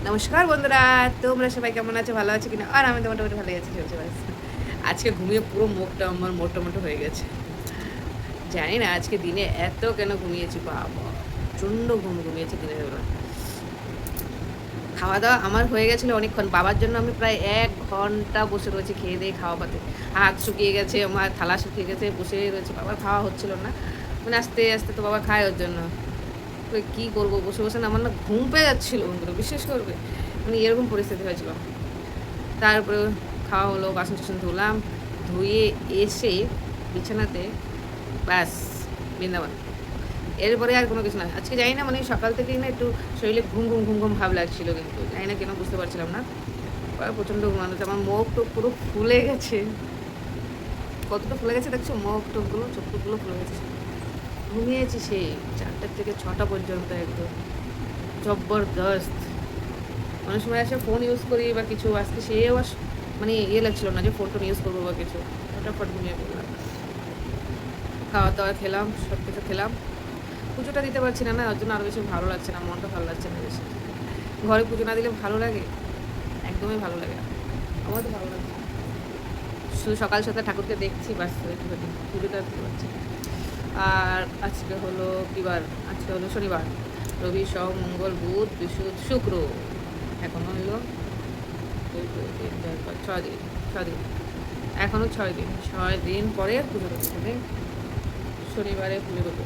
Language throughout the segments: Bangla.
নমস্কার বন্ধুরা, তোমরা সবাই কেমন আছো? ভালো আছো কিনা? আর আমি তো মোটামুটি ভালোই আছি, চলছে ব্যাস। আজকে ঘুমিয়ে পুরো মুখটা আমার মোটো মোটো হয়ে গেছে। জানি না আজকে দিনে এত কেন ঘুমিয়েছি, বাবা প্রচণ্ড ঘুমিয়েছি দিনের বেলা। খাওয়া দাওয়া আমার হয়ে গেছিলো অনেকক্ষণ। বাবার জন্য আমি প্রায় 1 ঘন্টা বসে রয়েছি খেয়ে দিয়ে খাওয়া পাতে। হাত শুকিয়ে গেছে, আমার থালা শুকিয়ে গেছে, বসে রয়েছে। বাবার খাওয়া হচ্ছিল না, মানে আস্তে আস্তে তো বাবা খায় ওর জন্য। কি করবো, বসে বসে না আমার না ঘুম পেয়ে যাচ্ছিলো বন্ধুরা, বিশ্বাস করবে, মানে এরকম পরিস্থিতি হয়েছিল। তারপরে খাওয়া হলো, বাসন টাসন ধুলাম, ধুয়ে এসে বিছানাতে ব্যাস বৃন্দাবন। এরপরে আর কোনো কিছু না। আজকে জানি না, মানে সকাল থেকেই না একটু শরীরে ঘুম ঘুম ঘুম ঘুম ভাব লাগছিল, কিন্তু জানি না কেন, বুঝতে পারছিলাম না। প্রচণ্ড ঘুমানো, আমার মুখ টুক পুরো ফুলে গেছে। কতটা ফুলে গেছে দেখছো, মুখ টুকগুলো, চোখ টুকগুলো ফুলে গেছে। ঘুমিয়েছি সেই 4টা থেকে 6টা পর্যন্ত একদম জবরদস্ত। অনেক সময় আসে ফোন ইউজ করি বা কিছু, আজকে সেও মানে ইয়ে লাগছিল না যে ফোন টোন ইউজ করবো বা কিছু। ফটাফট ঘুমিয়ে পড়লাম, খাওয়া দাওয়া খেলাম, সব কিছু খেলাম। পুজোটা দিতে পারছি না, ওর জন্য আরও বেশি ভালো লাগছে না, মনটা ভালো লাগছে না বেশি। ঘরে পুজো না দিলে ভালো লাগে? একদমই ভালো লাগে না, আমার তো ভালো লাগছে না। শুধু সকাল সকাল ঠাকুরকে দেখছি বাস, একটুখানি পুজোটা দিতে পারছি। আর আজকে হলো কী বার? আজকে হলো শনিবার, রবি সোম মঙ্গল বুধ বৃহস্পতি শুক্র, এখনো হলো 6 দিন। 6 দিন, এখনও 6 দিন। 6 দিন পরে পুজো দেবো, মানে শনিবারে পুজো দেবো,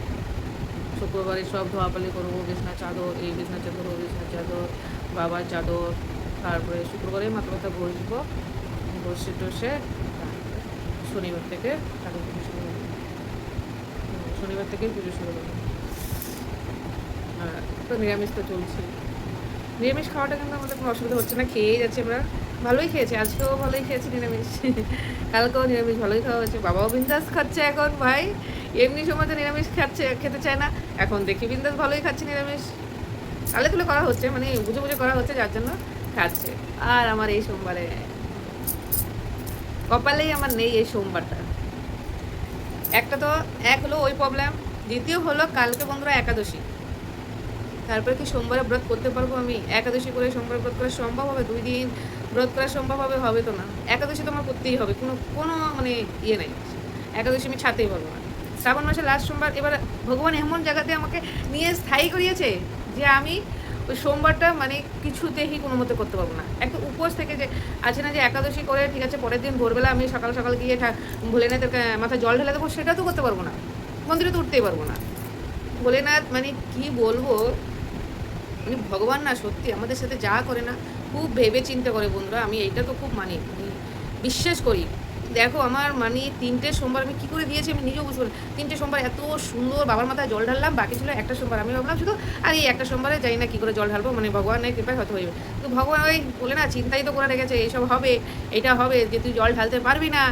শুক্রবারে সব ধোয়াপালি করবো, বিছনা চাদর, এই বিছনা চাদর, ও বিছনা চাদর, বাবার চাদর। তারপরে শুক্রবারে মাথা ব্যথা ঘষবো, ঘষে টষে শনিবার থেকে ঠাকুর পুজো শুরু হবে। শনিবার থেকেই পুজো শুরু হবে। আর তো নিরামিষ তো চলছে। নিরামিষ খাওয়াটা কিন্তু আমাদের কোনো অসুবিধা হচ্ছে না, খেয়েই যাচ্ছি আমরা। ভালোই খেয়েছি, আজকেও ভালোই খেয়েছি নিরামিষ, কালকেও নিরামিষ ভালোই খাওয়া হয়েছে। বাবাও বিন্দাস খাচ্ছে এখন ভাই, এমনি সময় তো নিরামিষ খেতে চায় না, এখন দেখি বিন্দাস ভালোই খাচ্ছে নিরামিষ। তালে তুলে করা হচ্ছে, মানে বুঝে বুঝে করা হচ্ছে, যার জন্য খাচ্ছে। আর আমার এই সোমবারে কপালেই আমার নেই এই সোমবারটা। একটা তো এক হলো ওই প্রবলেম, দ্বিতীয় হলো কালকে বন্ধুরা একাদশী। তারপরে কি সোমবারে ব্রত করতে পারবো আমি? একাদশী করে সোমবার ব্রত করা সম্ভব হবে? 2 দিন ব্রত করা সম্ভব হবে? হবে তো না। একাদশী তো আমার করতেই হবে, কোনো কোনো মানে ইয়ে নেই, একাদশী আমি ছাড়তেই পারবো না। শ্রাবণ মাসের লাস্ট সোমবার। এবার ভগবান এমন জায়গাতে আমাকে নিয়ে স্থায়ী করিয়েছে যে আমি ওই সোমবারটা মানে কিছুতেই কোনো মতে করতে পারবো না। একটা উপোস থেকে যে আছে না, যে একাদশী করে ঠিক আছে পরের দিন ভোরবেলা আমি সকাল সকাল গিয়ে ভোলেনাথের মাথায় জল ঢেলে দেবো, সেটা তো করতে পারবো না, মন্দিরে তো উঠতেই পারবো না। ভোলেনাথ মানে কি বলবো, মানে ভগবান না সত্যি আমাদের সাথে যা করে না, খুব ভেবে চিন্তা করে বন্ধুরা। আমি এইটা তো খুব মানি, বিশ্বাস করি। দেখো আমার মানে 3টে সোমবার আমি কী করে দিয়েছি আমি নিজেও বুঝতে পারি। 3টে সোমবার এত সুন্দর বাবার মাথায় জল ঢাললাম, বাকি ছিল একটা সোমবার। আমি ভাবলাম শুধু আর এই একটা সোমবারে জানি না কী করে জল ঢালবো, মানে ভগবানের কৃপায় হয়তো হয়ে যাবে। তো ভগবান ওই বলে না, চিন্তাই তো করে রেখেছে এইসব হবে, এটা হবে, যে তুই জল ঢালতে পারবি না।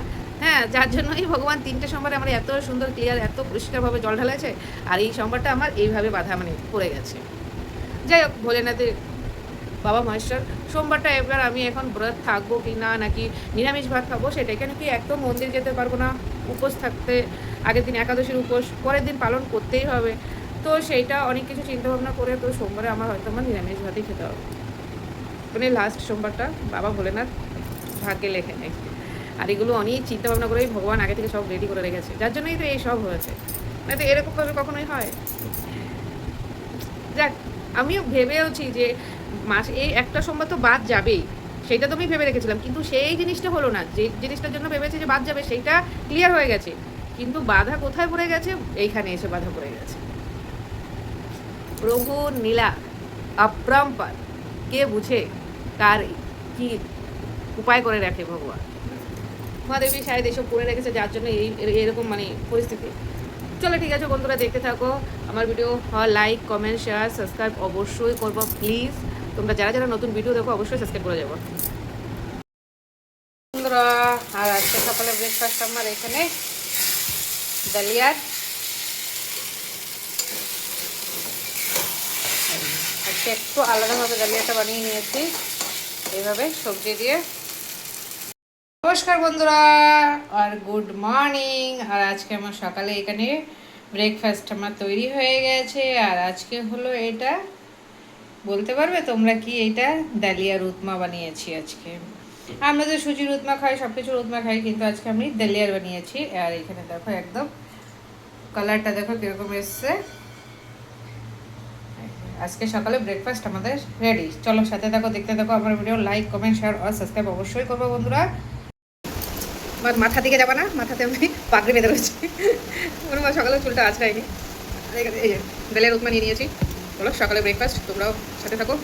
হ্যাঁ, যার জন্যই ভগবান 3টে সোমবারে আমার এত সুন্দর ক্লিয়ার এত পরিষ্কারভাবে জল ঢালেছে, আর এই সোমবারটা আমার এইভাবে বাধা মানে পড়ে গেছে। যাই হোক, ভোলেনাথের বাবা মহেশ্বর, সোমবারটা এবার আমি এখন ব্রত থাকবো কি না, নাকি নিরামিষ ভাত খাবো সেটা। এখানে কি একদম মন্দির যেতে পারবো না, উপোস থাকতে, আগের দিন একাদশীর উপোস পরের দিন পালন করতেই হবে। তো সেইটা অনেক কিছু চিন্তাভাবনা করে তো সোমবারে আমার নিরামিষ ভাতই খেতে হবে, মানে লাস্ট সোমবারটা বাবা ভোলেনাথ ভাগ্যে লেখে নেয়। আর এগুলো অনেক চিন্তাভাবনা করেই ভগবান আগে থেকে সব রেডি করে রেখেছে, যার জন্যই তো এই সব হয়েছে, না তো এরকমভাবে কখনোই হয়। যাক, আমিও ভেবেওছি যে এই একটা সোমবার তো বাদ যাবেই, সেইটা তো আমি ভেবে রেখেছিলাম, কিন্তু সেই জিনিসটা হলো না। যে জিনিসটার জন্য ভেবেছি যে বাদ যাবে সেইটা ক্লিয়ার হয়ে গেছে, কিন্তু বাধা কোথায় পড়ে গেছে? এইখানে এসে বাধা পড়ে গেছে। প্রভু নীলা অপরম্পার, কে বুঝে কার কি উপায় করে রাখে ভগবান। মহাদেবী শায়দ এসব করে রেখেছে, যার জন্য এরকম মানে পরিস্থিতি। চলো ঠিক আছে বন্ধুরা, দেখতে থাকো আমার video. Like comment share subscribe অবশ্যই করবো প্লিজ। তোমরা যারা যারা নতুন ভিডিও দেখো অবশ্যই সাবস্ক্রাইব করে যাবো বন্ধুরা। আর আজকে সকালে ব্রেকফাস্ট আমার এখানে ডালিয়ার, আজকে একটু আলাদাভাবে ডালিয়াটা বানিয়ে নিয়েছি এইভাবে সবজি দিয়ে। নমস্কার বন্ধুরা আর গুড মর্নিং। আর আজকে আমার সকালে এখানে ব্রেকফাস্ট আমার তৈরি হয়ে গেছে। আর আজকে হলো এটা বলতে পারবে তোমরা কি এইটা ডালিয়ার উৎমা বানিয়েছি আজকে? আমরা তো সুজির উৎমা খাই, সব কিছুর উৎমা খাই, কিন্তু আজকে আমি ডালিয়ার বানিয়েছি। আর এখানে দেখো একদম কালারটা দেখো কিরকম এসছে। আজকে সকালে ব্রেকফাস্ট আমাদের রেডি। চলো সাথে দেখো, দেখতে দেখো আমার ভিডিও। লাইক, কমেন্ট, শেয়ার আর সাবস্ক্রাইব অবশ্যই করবো বন্ধুরা। মাথা দিকে যাবা না, মাথাতে আমি পাগড়ি বেঁধে রয়েছি। ওর মা সকালে চুলটা আঁচড়াইনি। এই যে ডালিয়ার উৎমা নিয়ে নিয়েছি। চলো সকালে ব্রেকফাস্ট, তোমরাও সাথে থাকো।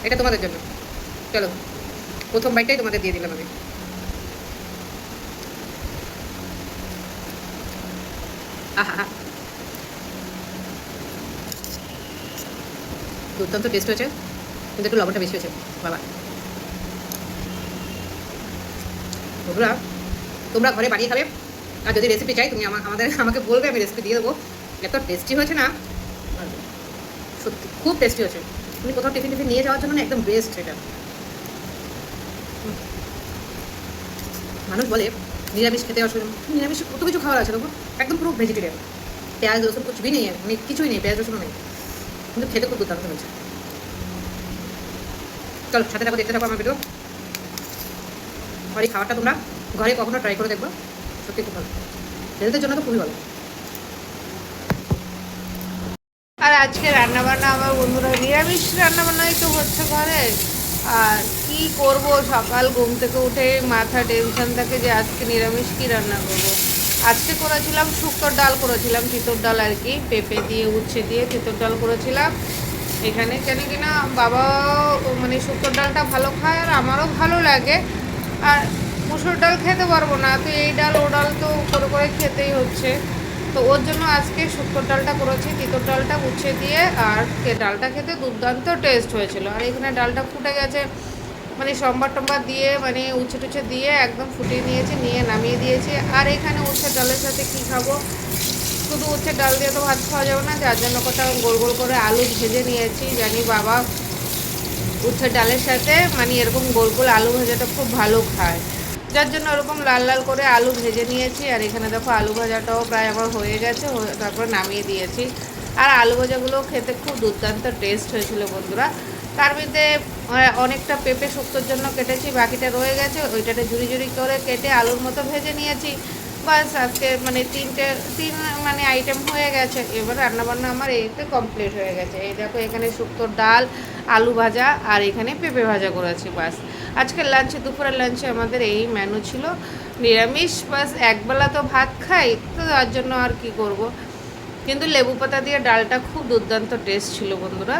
এটা তোমাদের জন্য। চলো প্রথম বাইকটাই তোমাদের দিয়ে দিলাম আমি। আহা, দুর্দান্ত টেস্ট হয়েছে, কিন্তু একটু লবণটা বেশি হয়েছে বাবা। বন্ধুরা তোমরা ঘরে বানিয়ে খাবে, আর যদি রেসিপি চাই তুমি আমাকে বলবে, আমি রেসিপি দিয়ে দেবো। এত টেস্টি হয়েছে না, সত্যি খুব টেস্টি হয়েছে। তুমি কোথাও টিফিন টিফিন নিয়ে যাওয়ার জন্য না একদম বেস্ট এটা। মানুষ বলে নিরামিষ খেতে অসুবিধা, নিরামিষ কত কিছু খাবার আছে দেখো, একদম পুরো ভেজিটেরিয়ান। পেঁয়াজ রসুন কিছুই নেই, মানে কিছুই নেই, পেঁয়াজ রসুনও নেই, কিন্তু খেতে খুব দুর্দান্ত হয়েছে। চলো সাথে থাকো, দেখতে থাকো আমার ভিডিও। আর এই খাবারটা তোমরা ঘরে কখনো ট্রাই করে দেখবো, সত্যি খুব ভালো, হেলথের জন্য তো খুবই ভালো। আর আজকে রান্নাবান্না আমার বন্ধুরা নিরামিষ রান্নাবান্নাই তো হচ্ছে ঘরে। আর কি করব, সকাল ঘুম থেকে উঠে মাথা টেনশন থাকে যে আজকে নিরামিষ কি রান্না করব। আজকে করেছিলাম শুক্তোর ডাল, করেছিলাম চিতর ডাল আর কি, পেঁপে দিয়ে উচ্ছে দিয়ে চিতর ডাল করেছিলাম। এখানে জানি কিনা বাবাও মানে শুক্তোর ডালটা ভালো খায়, আর আমারও ভালো লাগে। আর মুসুর ডাল খেতে পারবো না, তো এই ডাল ও ডাল তো করে করে খেতেই হচ্ছে। তো ওর জন্য আজকে শুক্তোর ডালটা করেছি, তিতর ডালটা উচ্ছে দিয়ে। আর ডালটা খেতে দুর্দান্ত টেস্ট হয়েছিল। আর এখানে ডালটা ফুটে গেছে, মানে সম্বার টম্বার দিয়ে, মানে উচ্ছে টুচ্ছে দিয়ে একদম ফুটিয়ে নিয়েছি, নিয়ে নামিয়ে দিয়েছি। আর এখানে উচ্ছের ডালের সাথে কি খাবো, শুধু উচ্ছের ডাল দিয়ে তো ভাত খাওয়া যাবে না, যার জন্য কটা গোল গোল করে আলু ভেজে নিয়েছি। জানি বাবা উচ্ছের ডালের সাথে মানে এরকম গোল গোল আলু ভাজাটা খুব ভালো খায়, যার জন্য ওরকম লাল লাল করে আলু ভেজে নিয়েছি। আর এখানে দেখো আলু ভাজাটাও প্রায় আমার হয়ে গেছে, তারপর নামিয়ে দিয়েছি। আর আলু ভাজাগুলো খেতে খুব দুর্দান্ত টেস্ট হয়েছিল বন্ধুরা। তার মধ্যে অনেকটা পেঁপে শুক্তোর জন্য কেটেছি, বাকিটা রয়ে গেছে, ওইটাতে ঝুড়ি ঝুড়ি করে কেটে আলুর মতো ভেজে নিয়েছি। বাস আজকে মানে তিন মানে আইটেম হয়ে গেছে। এবার রান্নাবান্না আমার এইতে কমপ্লিট হয়ে গেছে। এই দেখো এখানে শুক্তোর ডাল, আলু ভাজা, আর এখানে পেঁপে ভাজা করেছি। বাস আজকের লাঞ্চে, দুপুরের লাঞ্চে আমাদের এই মেনু ছিল, নিরামিষ। বাস একবেলা তো ভাত খাই, তো তার জন্য আর কি করব। কিন্তু লেবু পাতা দিয়ে ডালটা খুব দুর্দান্ত টেস্ট ছিল বন্ধুরা।